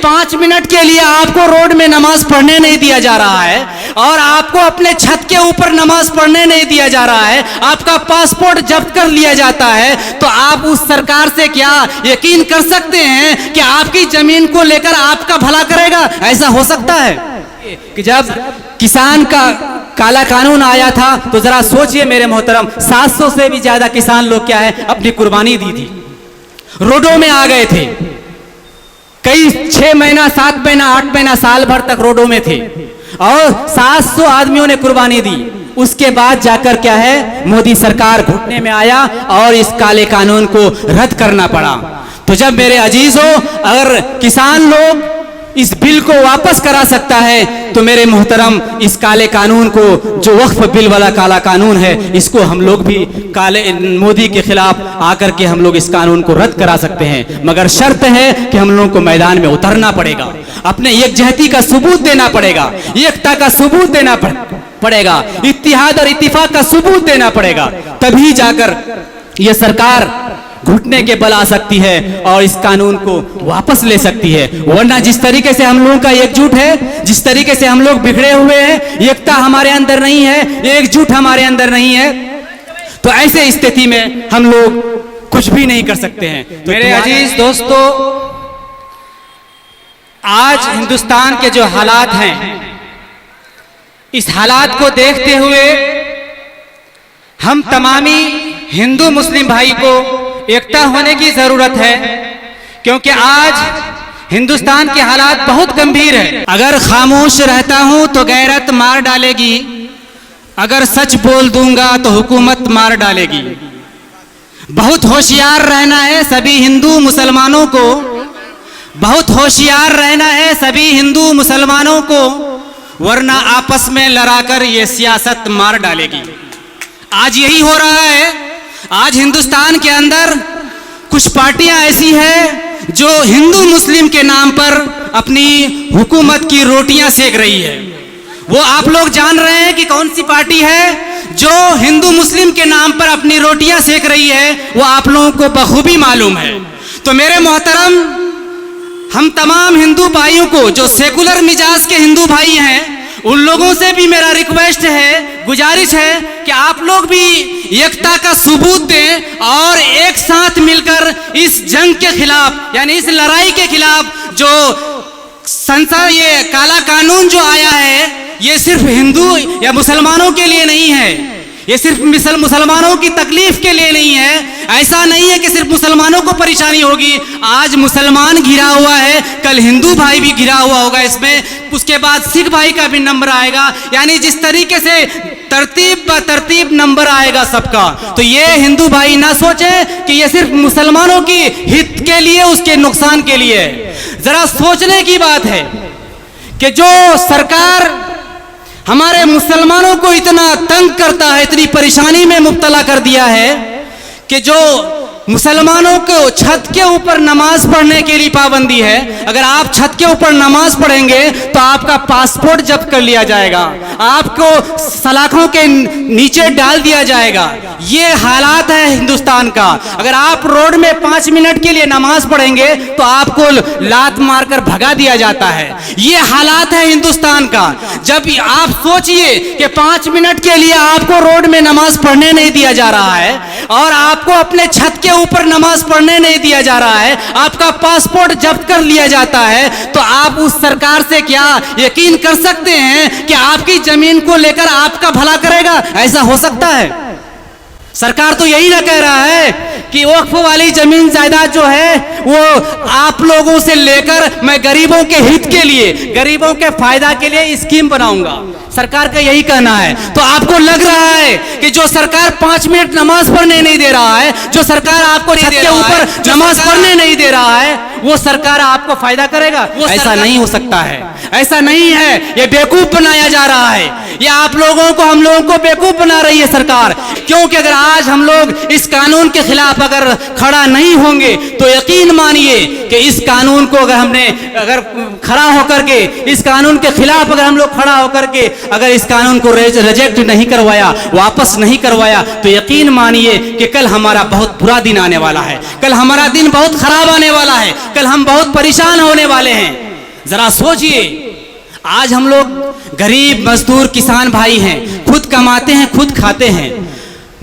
5 minute के लिए आपको रोड में नमाज पढ़ने नहीं दिया जा रहा है और आपको अपने छत के ऊपर नमाज पढ़ने नहीं दिया जा रहा है, आपका पासपोर्ट जब्त कर लिया जाता है, तो आप उस सरकार से क्या यकीन कर सकते हैं कि आपकी जमीन को लेकर आपका भला करेगा? ऐसा हो सकता है कि जब किसान का काला कानून आया था तो जरा सोचिए मेरे मोहतरम, 700 से भी ज्यादा किसान लोग क्या है अपनी कुर्बानी दी थी, रोडों में आ गए थे, कई 6 महीना 7 महीना 8 महीना साल भर तक रोडों में थे और 700 आदमियों ने कुर्बानी दी। उसके बाद जाकर क्या है मोदी सरकार घुटने में आया और इस काले कानून को रद्द करना पड़ा। तो जब मेरे अजीजों, अगर किसान लोग इस बिल को वापस करा सकता है तो मेरे मोहतरम इस काले कानून को, जो वक्फ बिल वाला काला कानून है, इसको हम लोग भी काले मोदी के खिलाफ आकर के हम लोग इस कानून को रद्द करा सकते हैं, मगर शर्त है कि हम लोगों को मैदान में उतरना पड़ेगा, अपने यकजहती का सबूत देना पड़ेगा, एकता का सबूत देना पड़ेगा, इत्तिहाद और इत्तिफाक का सबूत देना पड़ेगा, तभी जाकर यह सरकार घुटने के बल आ सकती है और इस कानून को वापस ले सकती है। वरना जिस तरीके से हम लोगों का एकजुट है, जिस तरीके से हम लोग बिखरे हुए हैं, एकता हमारे अंदर नहीं है, एकजुट हमारे अंदर नहीं है, तो ऐसे स्थिति में हम लोग कुछ भी नहीं कर सकते हैं। तो मेरे अजीज दोस्तों, आज हिंदुस्तान के जो हालात हैं, इस हालात को देखते हुए हम तमामी हिंदू मुस्लिम भाई को एकता होने की जरूरत है, क्योंकि आज हिंदुस्तान के हालात बहुत गंभीर है। अगर खामोश रहता हूं तो गैरत मार डालेगी, अगर सच बोल दूंगा तो हुकूमत मार डालेगी। बहुत होशियार रहना है सभी हिंदू मुसलमानों को, बहुत होशियार रहना है सभी हिंदू मुसलमानों को, वरना आपस में लड़ाकर ये सियासत मार डालेगी। आज यही हो रहा है। आज हिंदुस्तान के अंदर कुछ पार्टियां ऐसी हैं जो हिंदू मुस्लिम के नाम पर अपनी हुकूमत की रोटियां सेक रही है। वो आप लोग जान रहे हैं कि कौन सी पार्टी है जो हिंदू मुस्लिम के नाम पर अपनी रोटियां सेक रही है, वो आप लोगों को बखूबी मालूम है। तो मेरे मोहतरम, हम तमाम हिंदू भाइयों को, जो सेकुलर मिजाज के हिंदू भाई हैं, उन लोगों से भी मेरा रिक्वेस्ट है, गुजारिश है कि आप लोग भी एकता का सबूत दें और एक साथ मिलकर इस जंग के खिलाफ, यानी इस लड़ाई के खिलाफ, जो संसार ये काला कानून जो आया है, ये सिर्फ हिंदू या मुसलमानों के लिए नहीं है, ये सिर्फ मुसलमानों की तकलीफ के लिए नहीं है। ऐसा नहीं है कि सिर्फ मुसलमानों को परेशानी होगी, आज मुसलमान घिरा हुआ है, कल हिंदू भाई भी घिरा हुआ होगा इसमें, उसके बाद सिख भाई का भी नंबर आएगा, यानी जिस तरीके से तरतीब ब तरतीब नंबर आएगा सबका। तो ये हिंदू भाई ना सोचे कि ये सिर्फ मुसलमानों की हित के लिए, उसके नुकसान के लिए। जरा सोचने की बात है कि जो सरकार हमारे मुसलमानों को इतना तंग करता है, इतनी परेशानी में मुब्तला कर दिया है कि जो मुसलमानों को छत के ऊपर नमाज पढ़ने के लिए पाबंदी है। अगर आप छत के ऊपर नमाज पढ़ेंगे तो आपका पासपोर्ट जब्त कर लिया जाएगा, आपको सलाखों के नीचे डाल दिया जाएगा। ये हालात है हिंदुस्तान का। अगर आप रोड में 5 मिनट के लिए नमाज पढ़ेंगे तो आपको लात मारकर भगा दिया जाता है। ये हालात है हिंदुस्तान का। जब आप सोचिए कि 5 मिनट के लिए आपको रोड में नमाज पढ़ने नहीं दिया जा रहा है और आपको अपने छत के ऊपर नमाज पढ़ने नहीं दिया जा रहा है, आपका पासपोर्ट जब्त कर लिया जाता है, तो आप उस सरकार से क्या यकीन कर सकते हैं कि आपकी जमीन को लेकर आपका भला करेगा? ऐसा हो सकता है? सरकार तो यही ना कह रहा है कि वक्फ वाली जमीन जायदाद जो है वो आप लोगों से लेकर मैं गरीबों के हित के लिए, गरीबों के फायदा के लिए स्कीम बनाऊंगा। सरकार का यही कहना है। तो आपको लग रहा है कि जो सरकार 5 मिनट नमाज पढ़ने नहीं दे रहा है, जो सरकार आपको छत के ऊपर नमाज पढ़ने नहीं दे रहा है, वो सरकार आपको फायदा करेगा? ऐसा नहीं हो सकता है, ऐसा नहीं है। ये बेवकूफ बनाया जा रहा है, ये आप लोगों को, हम लोगों को बेवकूफ बना रही है सरकार। क्योंकि अगर आज हम लोग इस कानून के खिलाफ अगर खड़ा नहीं होंगे तो यकीन मानिए कि इस कानून को अगर खड़ा होकर के, इस कानून के खिलाफ अगर हम लोग खड़ा होकर के अगर इस कानून को रिजेक्ट नहीं करवाया, वापस नहीं करवाया, तो यकीन मानिए कि कल हमारा बहुत बुरा दिन आने वाला है, कल हमारा दिन बहुत खराब आने वाला है, कल हम बहुत परेशान होने वाले हैं। जरा सोचिए, आज हम लोग गरीब मजदूर किसान भाई हैं, खुद कमाते हैं, खुद खाते हैं।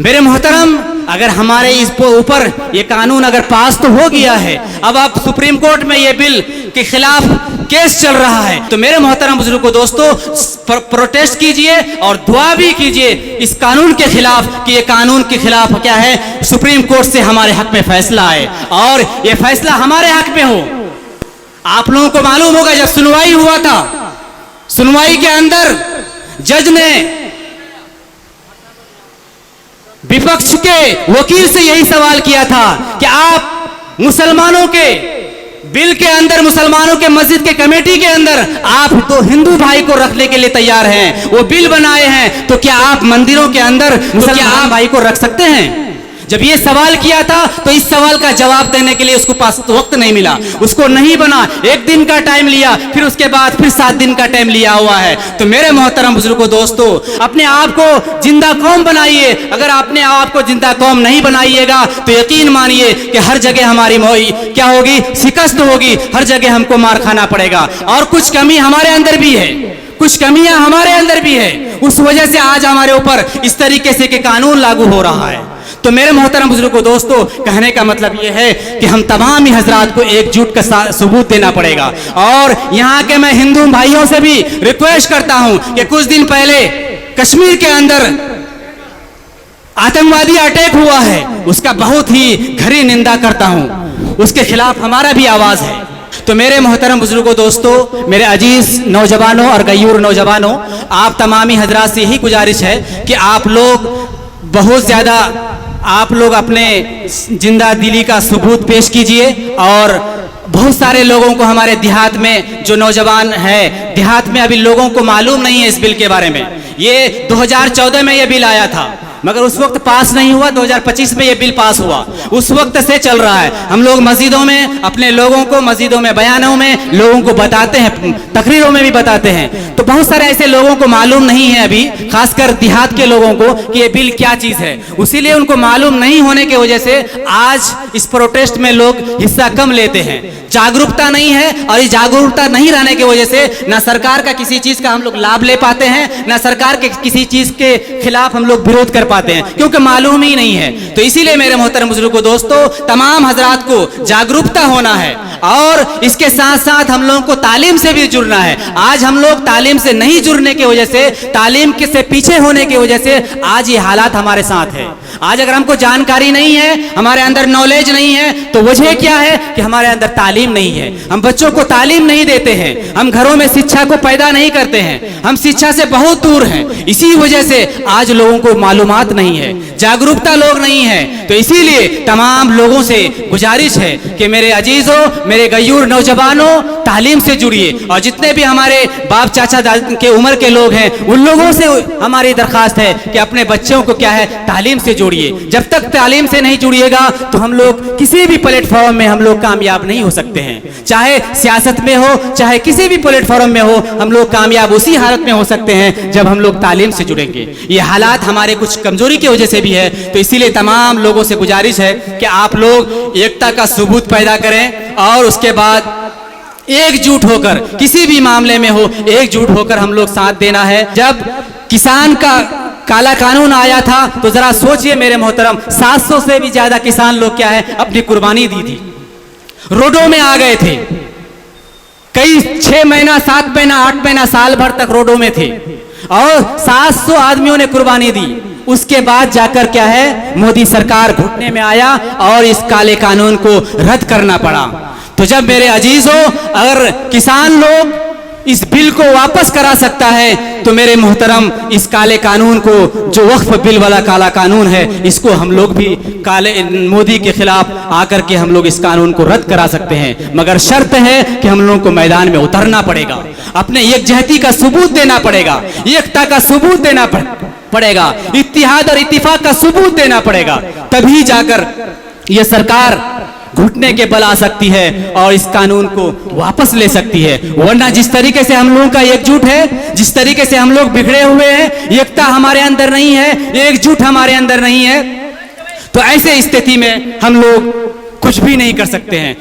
मेरे मोहतरम, अगर हमारे इस ऊपर ये कानून अगर पास तो हो गया है, अब आप सुप्रीम कोर्ट में ये बिल के खिलाफ केस चल रहा है, तो मेरे मोहतरम बुजुर्गों दोस्तों, प्रोटेस्ट कीजिए और दुआ भी कीजिए इस कानून के खिलाफ कि ये कानून के खिलाफ क्या है, सुप्रीम कोर्ट से हमारे हक में फैसला आए और ये फैसला हमारे हक में हो। आप लोगों को मालूम होगा, जब सुनवाई हुआ था, सुनवाई के अंदर जज ने विपक्ष के वकील से यही सवाल किया था कि आप मुसलमानों के बिल के अंदर, मुसलमानों के मस्जिद के कमेटी के अंदर आप तो हिंदू भाई को रखने के लिए तैयार हैं, वो बिल बनाए हैं, तो क्या आप मंदिरों के अंदर मुसलमान भाई को रख सकते हैं? जब ये सवाल किया था तो इस सवाल का जवाब देने के लिए उसको पास वक्त नहीं मिला, उसको नहीं बना, 1 दिन का टाइम लिया, फिर उसके बाद फिर 7 दिन का टाइम लिया हुआ है। तो मेरे मोहतरम बुजुर्गों दोस्तों, अपने आप को जिंदा कौम बनाइए। अगर आपने आप को जिंदा कौम नहीं बनाइएगा तो यकीन मानिए कि हर जगह हमारी क्या होगी, शिकस्त होगी, हर जगह हमको मार खाना पड़ेगा। और कुछ कमी हमारे अंदर भी है, कुछ कमियां हमारे अंदर भी है, उस वजह से आज हमारे ऊपर इस तरीके से कि कानून लागू हो रहा है। तो मेरे मोहतरम बुजुर्गों दोस्तों, कहने का मतलब यह है कि हम तमाम ही हजरात को एकजुट का सबूत देना पड़ेगा। और यहाँ के मैं हिंदू भाइयों से भी रिक्वेस्ट करता हूं कि कुछ दिन पहले कश्मीर के अंदर आतंकवादी अटैक हुआ है, उसका बहुत ही घरी निंदा करता हूं, उसके खिलाफ हमारा भी आवाज है। तो मेरे मोहतरम बुजुर्गों दोस्तों, मेरे अजीज नौजवानों और गयूर नौजवानों, आप तमामी हजरात से यही गुजारिश है कि आप लोग बहुत ज़्यादा अपने जिंदा दिली का सबूत पेश कीजिए। और बहुत सारे लोगों को हमारे देहात में जो नौजवान है, देहात में अभी लोगों को मालूम नहीं है इस बिल के बारे में। ये 2014 में ये बिल आया था, मगर उस वक्त पास नहीं हुआ। 2025 में ये बिल पास हुआ, उस वक्त से चल रहा है। हम लोग मस्जिदों में अपने लोगों को, मस्जिदों में, बयानों में लोगों को बताते हैं, तकरीरों में भी बताते हैं। तो बहुत सारे ऐसे लोगों को मालूम नहीं है अभी, खासकर देहात के लोगों को, कि ये बिल क्या चीज है। उसीलिए उनको मालूम नहीं होने की वजह से आज इस प्रोटेस्ट में लोग हिस्सा कम लेते हैं। जागरूकता नहीं है, और इस जागरूकता नहीं रहने की वजह से ना सरकार का किसी चीज का हम लोग लाभ ले पाते हैं, ना सरकार के किसी चीज के खिलाफ हम लोग विरोध कर पाते हैं, क्योंकि मालूम ही नहीं है। तो इसीलिए मेरे मोहतरम बुजुर्गों दोस्तों, तमाम हजरात को जागरूकता होना है और इसके साथ साथ हम लोगों को तालीम से भी जुड़ना है। आज हम लोग तालीम से नहीं जुड़ने की वजह से, तालीम के से पीछे होने की वजह से आज ये हालात हमारे साथ है। आज अगर हमको जानकारी नहीं है, हमारे अंदर नॉलेज नहीं है, तो वजह क्या है कि हमारे अंदर तालीम नहीं है। हम बच्चों को तालीम नहीं देते हैं, हम घरों में शिक्षा को पैदा नहीं करते हैं, हम शिक्षा से बहुत दूर हैं। इसी वजह से आज लोगों को मालूमात नहीं है, जागरूकता लोग नहीं है। तो इसीलिए तमाम लोगों से गुजारिश है कि मेरे अजीजों, मेरे गयूर नौजवानों, तालीम से जुड़िए। और जितने भी हमारे बाप चाचा के उम्र के लोग हैं, उन लोगों से हमारी दरखास्त है कि अपने बच्चों को क्या है, तालीम से जोड़िए। जब तक तालीम से नहीं जुड़िएगा तो हम लोग किसी भी प्लेटफॉर्म में हम लोग कामयाब नहीं हो सकते हैं। चाहे सियासत में हो, चाहे किसी भी प्लेटफॉर्म में हो, हम लोग कामयाब उसी हालत में हो सकते हैं जब हम लोग तालीम से जुड़ेंगे। ये हालात हमारे कुछ कमजोरी की वजह से भी है। तो इसीलिए तमाम लोगों से गुजारिश है कि आप लोग एकता का सबूत पैदा करें और उसके बाद एकजुट होकर, किसी भी मामले में हो, एकजुट होकर हम लोग साथ देना है। जब किसान का काला कानून आया था तो जरा सोचिए मेरे मोहतरम, 700 से भी ज्यादा किसान लोग क्या है, अपनी कुर्बानी दी थी, रोडों में आ गए थे। कई 6 महीना, 7 महीना, 8 महीना, साल भर तक रोडों में थे और 700 आदमियों ने कुर्बानी दी। उसके बाद जाकर क्या है, मोदी सरकार घुटने में आया और इस काले कानून को रद्द करना पड़ा। तो जब मेरे अजीजों, अगर किसान लोग इस बिल को वापस करा सकता है तो मेरे मोहतरम, इस काले कानून को, जो वक्फ बिल वाला काला कानून है, इसको हम लोग भी काले मोदी के खिलाफ आकर के हम लोग इस कानून को रद्द करा सकते हैं। मगर शर्त है कि हम लोगों को मैदान में उतरना पड़ेगा, अपने यकजहती का सबूत देना पड़ेगा, एकता का सबूत देना पड़ेगा, इत्तिहाद और इत्तिफाक का सबूत देना पड़ेगा। तभी जाकर यह सरकार घुटने के बल आ सकती है और इस कानून को वापस ले सकती है। वरना जिस तरीके से हम लोगों का एकजुट है, जिस तरीके से हम लोग बिगड़े हुए हैं, एकता हमारे अंदर नहीं है, एकजुट हमारे अंदर नहीं है, तो ऐसे स्थिति में हम लोग कुछ भी नहीं कर सकते हैं।